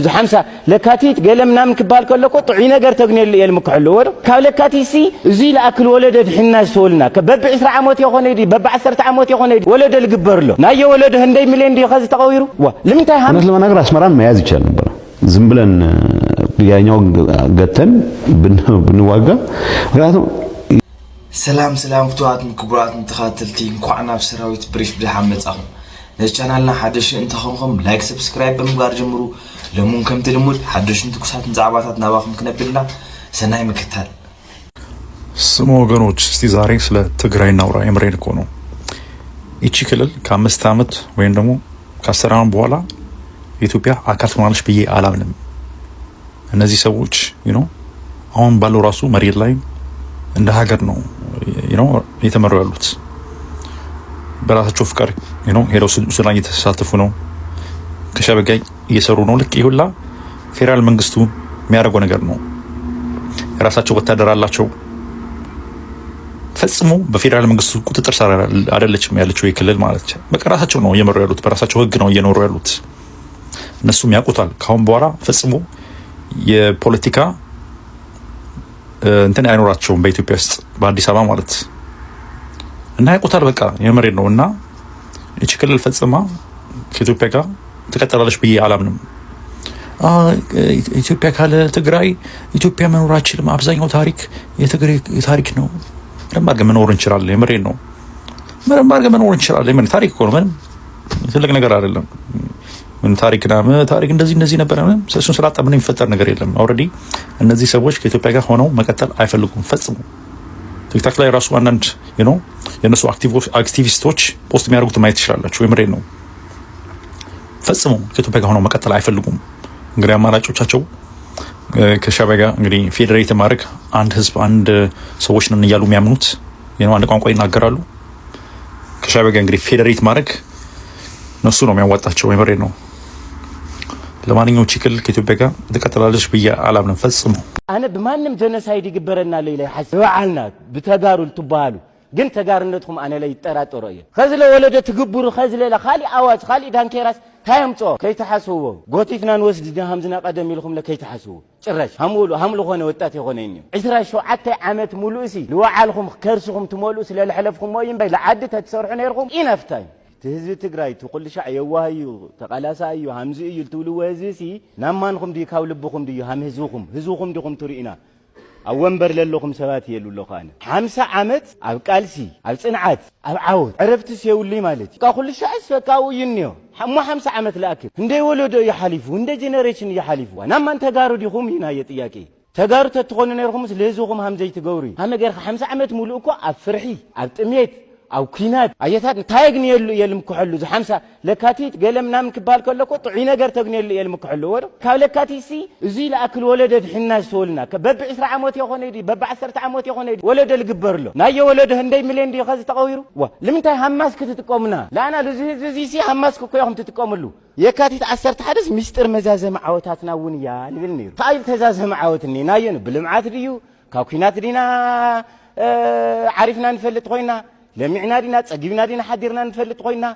ز5 لكاتيت قلم نام كبال كلكو طعي ነገር ተግነል የልምክሕሉ ወዶ ካብ ለካቲሲ እዚ ለአክል ወለደ ድሕና ሰውልና ከበብ 10 ዓመት ይኾነ ዲ በብ 10 ዓመት ይኾነ ዲ ወለደ ልግበርሎ ናየ ወለደ ህንደይ ሚሊዮን ዲ ኸዚ ተቀዊሩ ዋ ለምንታይ ሃም ለማናገር አስመራን መያዝ ይቻላል ነበር ዝም ብለን ያኛው ገተን ብንዋጋ ምክንያቱም ሰላም ፍቱዋት ክቡራት ተኻተልቲ እንኳን ኣብ ሰራዊት ብሪፍ ብሓመድ ጻኹ ለቻናልና ሓደሽ እንተኾንኩም ላይክ ሰብስክራይብ በመግባር ጀምሩ ለሙን ከም ተልሙድ ሓደሽን ትኩሳት ዛዕባታት ናባኹም ክነብልና ሰናይ ምክታል ስሙ ወገኖች እስቲ ዛሬ ስለ ትግራይ እናውራ የምሬን እኮ ነው እቺ ክልል ከ5 ዓመት ወይም ደግሞ ከ10 ዓመት በኋላ ኢትዮጵያ አካል ትሆናለች ብዬ አላምንም እነዚህ ሰዎች አሁን ባለው ራሱ መሬት ላይ እንደ ሀገር ነው የተመሩ ያሉት በራሳቸው ፍቃድ ሄደው ስልጣን እየተሳተፉ ነው ከሻዕቢያ ጋር እየሰሩ ነው ልክ ይሁላ ፌደራል መንግስቱ የሚያደርገው ነገር ነው የራሳቸው ወታደር አላቸው ፈጽሞ በፌደራል መንግስቱ ቁጥጥር ስር አይደለችም ያለችው የክልል ማለት በቃ ራሳቸው ነው እየመሩ ያሉት በራሳቸው ህግ ነው እየኖሩ ያሉት እነሱም ያውቁታል ካሁን በኋላ ፈጽሞ የፖለቲካ እንትን አይኖራቸውም በኢትዮጵያ ውስጥ በአዲስ አበባ ማለት እና ያውቁታል በቃ የምሬን ነውና እቺ ክልል ፈጽማ ከኢትዮጵያ ጋር ተቀጥላለች ብዬ አላምንም ኢትዮጵያ ካለ ትግራይ ኢትዮጵያ መኖር አይችልም አብዛኛው ታሪክ የትግራይ ታሪክ ነው ለማርገ መኖር እንችላለን የምሬን ነው ማርገ መኖር እንችላለን የምሬን ታሪክ እኮ ነው ምንም ትልቅ ነገር አይደለም ምን ታሪክ እንደዚህ ነበር እሱን ስላጣምን የሚፈጠር ነገር የለም ኦሬዲ እነዚህ ሰዎች ከኢትዮጵያ ጋር ሆነው መቀጠል አይፈልጉም ፈጽሞ ቲክታክ ላይ ራሱ አንዳንድ የነሱ አክቲቪስቶች ፖስት የሚያደርጉት ማየት ይችላልላችሁ የምሬን ነው ፈጽሞ ከኢትዮጵያ ጋር ሆነው መቀጠል አይፈልጉም እንግዲህ አማራጮቻቸው ከሻዕቢያ ጋር እንግዲህ ፌደሬት ማድረግ አንድ ህዝብ አንድ ሰዎች ነን እያሉ የሚያምኑት አንድ ቋንቋ ይናገራሉ ከሻዕቢያ ጋር እንግዲህ ፌደሬት ማድረግ ነሱ ነው የሚያዋጣቸው የምሬን ነው ለማንኛውም ችክል ከኢትዮጵያ ጋር ተቀጥላለች ብዬ አላምንም ፈጽሞ أنا بمانم جنسايد يقبرنا ليلة حسب وعلنا بتجارل تبالو جن تجارنتهم أنا لي ترى ترى خزل ولده تجبر خزل لا خالي أواج خالي دان كيراس هايم تو كي تحسوا قوتيفنا نوسد جهم زنا قدم يلهم لكي تحسوا شرش هملو خونه وتاتي خونيني عشرة شو حتى عمت ملوسي لو عالهم كرسهم تمولوس لا الحلفهم ما ينبي لعدت هتصرحون يرهم إنفتاين تهز تجراي تقول شيء يواهيو تقلاسايو همزيو تقولوا وزيسي نمانكم دي كاولبكم دي هزوكم ديكم ترينا أوامبر للكم سبات يلو خانة 5 عمت أبقالسي أبصنعات أبعود عرفت سيولي مالتي كاقول شيء سكاو ينيو مو 5 عمت لأكل هندي ولدو يحلفوا هندي جنريشن يحلفوا نمان تجارو ديهم هنا يتياكي تجارو تتقولون يرهم ليزوكم همزي تجوري هم غير 5 عمت ملوكو أفرحي أبتميت أو كينات أيتات تايجني يلمكحلو ز5 لكاتيت قلم نام كبال كلكو طعي ነገር ተግነል يلمكحلو ወዶ ካብ ለካቲሲ እዚ ለአክል ወለደ ድሕና ሰውልና ከበብ 10 ዓመት ይኾነ ዲ በብ 10 ዓመት ይኾነ ዲ ወለደ ልግበርሎ ናየ ወለደ ህንደይ ሚሊዮን ዲ ኸዚ ተቀዊሩ ዋ ለምንታይ ሃማስ ክትጥቀሙና ላና ለዚ ሃማስ ኮ ይኹም ትጥቀሙሉ የካቲት 11 ሚስጥር መዛዘም ዓወታትና ውንያ ልብል ነይሩ ታይል ተዛዘም ዓወትኒ ናየን ብልምዓት ድዩ ካብ ኩናት ዲና عارفنا نفلت خوينا لمعنا دينا صقيبنا دينا حديرنا نفلت خوينا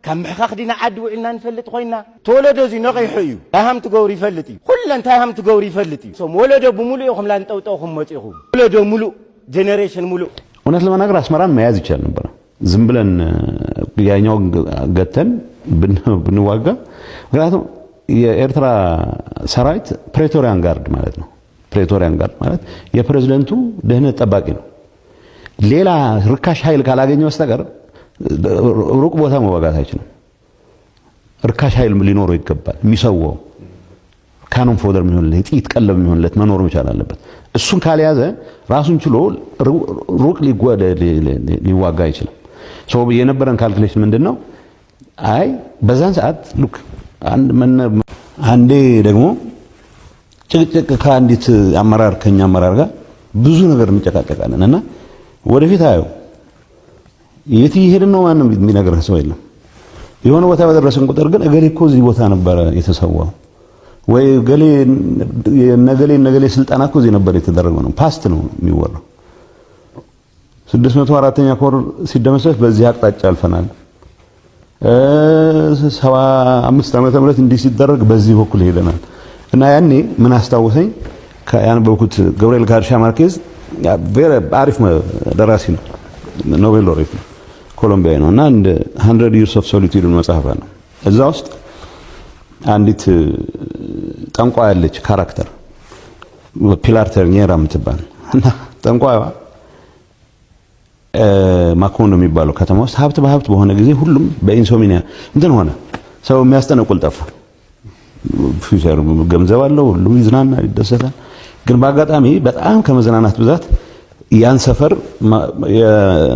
كم محخ دينا عد وعنا نفلت خوينا تولدو زي نغيحيو تاهم تغوري فلتي كلن تاهم تغوري فلتي سو ولدو بمولو يخم لا نطوطوخم مطيخو ولدو مولو جنريشن مولو እውነት ለማናገር አስመራን መያዝ ይቻላል ነበር ዝም ብለን ያኛው ገተን ብንዋጋ ምክንያቱም የኤርትራ ሰራዊት ፕሬቶሪያን ጋርድ ማለት ነው ፕሬቶሪያን ጋርድ ማለት የፕሬዝዳንቱ ደህንነት ጠባቂ ነው ሌላ ርካሽ ኃይል ካላገኘ በስተቀር ሩቅ ቦታ መዋጋት አይችልም ርካሽ ኃይል ሊኖረው ይገባል የሚሰዋው ካኖን ፎደር የሚሆንለት ጥይት ቀለብ የሚሆንለት መኖር መቻል አለበት እሱን ካልያዘ ራሱን ችሎ ሩቅ ሊዋጋ አይችልም ሶ የነበረን ካልኩሌሽን ምንድነው አይ በዛን ሰዓት ሉክ አንዴ ደግሞ ጭቅጭቅ ከአንዲት አመራር ከኛ አመራር ጋር ብዙ ነገር እንጨቃጨቃለን እና ወደፊት አዩ የት ይሄድን ነው ማንም የሚነግርህ ሰው የለም የሆነ ቦታ በደረሰን ቁጥር ግን እገሌ እኮ እዚህ ቦታ ነበር የተሰዋው ወይ ገሌ ነገሌ ስልጣና እኮ እዚህ ነበር የተደረገው ነው ፓስት ነው የሚወራው 604ኛ ኮር ሲደመሰስ በዚህ አቅጣጫ አልፈናል 75 ዓመተ ምህረት እንዲህ ሲደረግ በዚህ በኩል ሄደናል እና ያኔ ምን አስታውሰኝ ያነበብኩት ገብርኤል ጋርሻ ማርኬዝ አሪፍ ደራሲ ነው፣ ኖቤል ሎሬት ነው፣ ኮሎምቢያ ነው እና 100 years of solitude መጽሐፍ ነው። እዛ ውስጥ አንዲት ጠንቋይ ያለች ካራክተር ፒላር ተርኒየራ የምትባል እና ጠንቋይዋ ማኮንዶ የሚባለው ከተማ ውስጥ ሀብት በሀብት በሆነ ጊዜ ሁሉም በኢንሶሚኒያ እንትን ሆነ። ሰው የሚያስጠነቁል ጠፋ። ፊውቸር ገንዘብ አለው፣ ሁሉም ይዝናናል፣ ይደሰታል። ግን በአጋጣሚ በጣም ከመዝናናት ብዛት ያን ሰፈር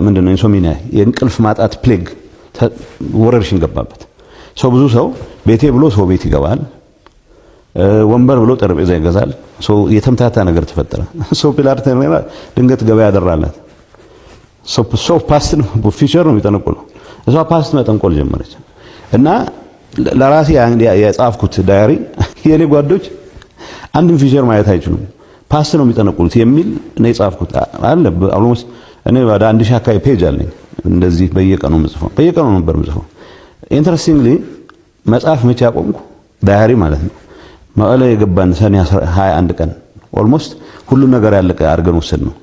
ምንድነው ኢንሶሚኒያ የእንቅልፍ ማጣት ፕሌግ ወረርሽኝ ገባበት። ሰው ብዙ ሰው ቤቴ ብሎ ሰው ቤት ይገባል፣ ወንበር ብሎ ጠረጴዛ ይገዛል። ሰው የተምታታ ነገር ተፈጠረ። ሰው ፒላር ተርኔራ ድንገት ገበያ ያደራላት። ሰው ፓስት ነው ፊውቸር ነው የሚጠነቁለው። እሷ ፓስት መጠንቆል ጀመረች እና ለራሴ የጻፍኩት ዳይሪ የኔ ጓዶች አንድም ፊውቸር ማየት አይችሉም ፓስት ነው የሚጠነቁሉት የሚል ነው የጻፍኩት አለ። ኦልሞስት እኔ ወደ 1000 አካባቢ ፔጅ አለኝ እንደዚህ በየቀኑ ነበር ምጽፈው። ኢንተረስቲንግሊ መጽሐፍ መቼ አቆምኩ? ዳይሪ ማለት ነው መቀለ የገባን ሰኔ 21 ቀን ኦልሞስት ሁሉ ነገር ያለቀ አድርገን ወሰድ ነው።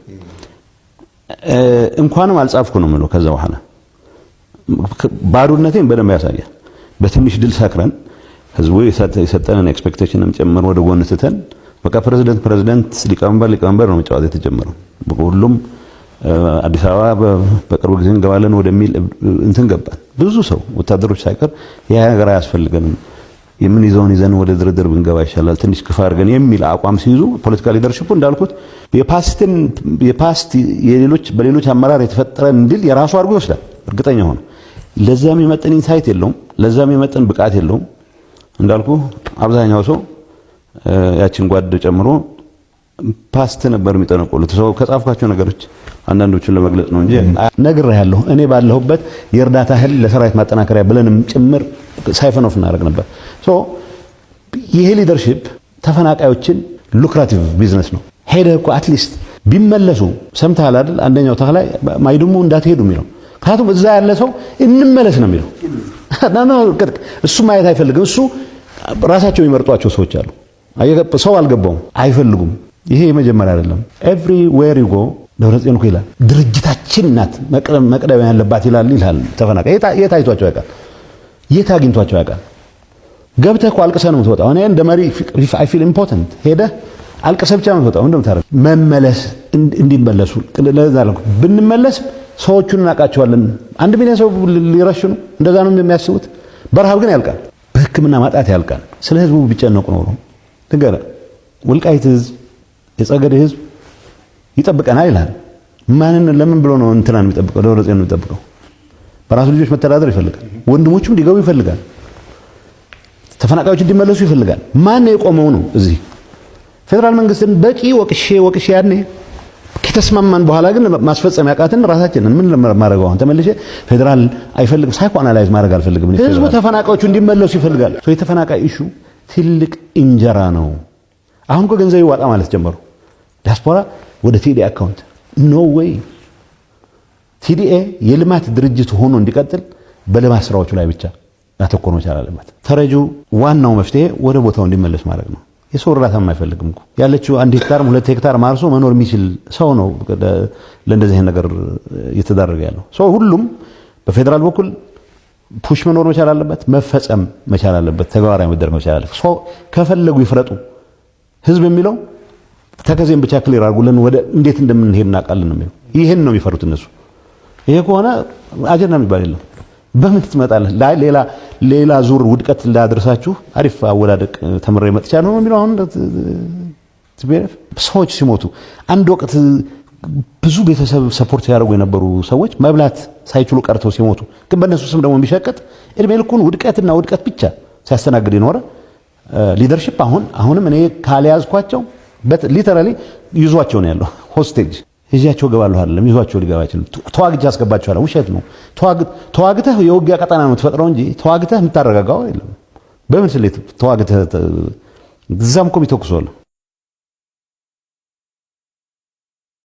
እንኳንም አልጻፍኩ ነው የምለው። ከዛ በኋላ ባዶነቴን በደንብ ያሳያል። በትንሽ ድል ሰክረን ህዝቡ የሰጠንን ኤክስፔክቴሽንም ጨምሮ ወደ ጎን ስተን በቃ ፕሬዝዳንት ሊቀመንበር ነው መጫወት የተጀመረው። ሁሉም አዲስ አበባ በቅርብ ጊዜ እንገባለን ወደሚል እንትን ገባን። ብዙ ሰው ወታደሮች ሳይቀር ያ ነገር አያስፈልገንም፣ ይዘን ወደ ድርድር ብንገባ ይሻላል ትንሽ ክፋ አድርገን የሚል አቋም ሲይዙ ፖለቲካል ሊደርሺፑ እንዳልኩት የፓስት በሌሎች አመራር የተፈጠረን እንድል የራሱ አድርጎ ይወስዳል። እርግጠኛ ሆነ ለዛም የመጠን ኢንሳይት የለውም፣ ለዛም የመጠን ብቃት የለውም። እንዳልኩ አብዛኛው ሰው ያችን ጓድ ጨምሮ ፓስት ነበር የሚጠነቁሉት። ሰው ከጻፍኳቸው ነገሮች አንዳንዶቹን ለመግለጽ ነው እንጂ ነግሬሃለሁ። እኔ ባለሁበት የእርዳታ እህል ለሰራዊት ማጠናከሪያ ብለንም ጭምር ሳይፈን ኦፍ እናደርግ ነበር። ሶ ይሄ ሊደርሺፕ ተፈናቃዮችን ሉክራቲቭ ቢዝነስ ነው። ሄደህ እኮ አትሊስት ቢመለሱ ሰምተሃል አይደል? አንደኛው ተክላይ ማይዱሙ እንዳትሄዱ የሚለው ካቱም እዛ ያለ ሰው እንመለስ ነው የሚለው። እሱ ማየት አይፈልግም። እሱ ራሳቸው የሚመርጧቸው ሰዎች አሉ። ሰው አልገባውም፣ አይፈልጉም። ይሄ የመጀመሪያ አይደለም። ኤቭሪዌር ዩ ጎ ደብረጽዮን እኮ ይላል ድርጅታችን ናት መቅደም ያለባት ይላል ተፈናቃይ። የት አይቷቸው ያውቃል? የት አግኝቷቸው ያውቃል? ገብተህ እኮ አልቅሰህ ነው የምትወጣው። እኔ እንደ መሪ አይ ፊል ኢምፖርታንት ሄደህ አልቅሰህ ብቻ ነው የምትወጣው። እንደውም ታረግ መመለስ እንዲመለሱ ለዛ ነው ብንመለስ ሰዎቹን እናውቃቸዋለን። 1 ሚሊዮን ሰው ሊረሽኑ እንደዛ ነው የሚያስቡት። በረሃብ ግን ያልቃል፣ በሕክምና ማጣት ያልቃል። ስለ ህዝቡ ቢጨነቁ ኖሮ ንገረ ወልቃይት ህዝብ የጸገዴ ህዝብ ይጠብቀናል ይላል። ማንን ለምን ብሎ ነው እንትናን የሚጠብቀው? ደብረጽዮን ነው የሚጠብቀው። በራሱ ልጆች መተዳደር ይፈልጋል። ወንድሞቹም ሊገቡ ይፈልጋል። ተፈናቃዮች እንዲመለሱ ይፈልጋል። ማን ነው የቆመው ነው? እዚህ ፌደራል መንግስትን በቂ ወቅሼ ያኔ ከተስማማን በኋላ ግን ማስፈጸም ያቃተን ራሳችንን ምን ለማድረግ አሁን ተመልሼ ፌደራል አይፈልግም ሳይኮ አናላይዝ ማድረግ አልፈልግም። ህዝቡ ተፈናቃዮቹ እንዲመለሱ ይፈልጋል። የተፈናቃይ ኢሹ ትልቅ እንጀራ ነው። አሁን እኮ ገንዘብ ይዋጣ ማለት ጀመሩ። ዲያስፖራ ወደ ቲዲኤ አካውንት ኖ ዌይ። ቲዲኤ የልማት ድርጅት ሆኖ እንዲቀጥል በልማት ስራዎቹ ላይ ብቻ ያተኮር መቻል አለበት። ተረጂው ዋናው መፍትሄ ወደ ቦታው እንዲመለስ ማድረግ ነው። የሰው እርዳታም አይፈልግም እኮ ያለችው 1 ሄክታር 2 ሄክታር ማርሶ መኖር የሚችል ሰው ነው ለእንደዚህ ነገር እየተዳረገ ያለው። ሰው ሁሉም በፌደራል በኩል ፑሽ መኖር መቻል አለበት፣ መፈጸም መቻል አለበት፣ ተግባራዊ መደረግ መቻል አለበት። ሰው ከፈለጉ ይፍረጡ። ህዝብ የሚለው ተከዜን ብቻ ክሊር አድርጉልን ወደ እንዴት እንደምንሄድ እናውቃለን ነው የሚለው። ይሄን ነው የሚፈሩት እነሱ። ይሄ ከሆነ አጀንዳ የሚባል የለም። በምን ትመጣለህ? ሌላ ዙር ውድቀት ላድርሳችሁ አሪፍ አወዳደቅ ተምሬ መጥቻለሁ ነው የሚለው። አሁን ሰዎች ሲሞቱ አንድ ወቅት ብዙ ቤተሰብ ሰፖርት ያደርጉ የነበሩ ሰዎች መብላት ሳይችሉ ቀርተው ሲሞቱ ግን በእነሱ ስም ደግሞ የሚሸቀጥ እድሜ ልኩን ውድቀትና ውድቀት ብቻ ሲያስተናግድ የኖረ ሊደርሺፕ አሁንም እኔ ካልያዝኳቸው ሊተራሊ ይዟቸው ነው ያለው ሆስቴጅ ይዟቸው ገባሉ አይደለም ይዟቸው ሊገባ ይችላል። ተዋግተህ አስገባቸዋለሁ። ውሸት ነው። ተዋግተህ የውጊያ ቀጠና ነው የምትፈጥረው እንጂ ተዋግተህ የምታረጋጋው የለም። በምን ስሌት ተዋግተህ እዛም እኮ ይተኩሳሉ።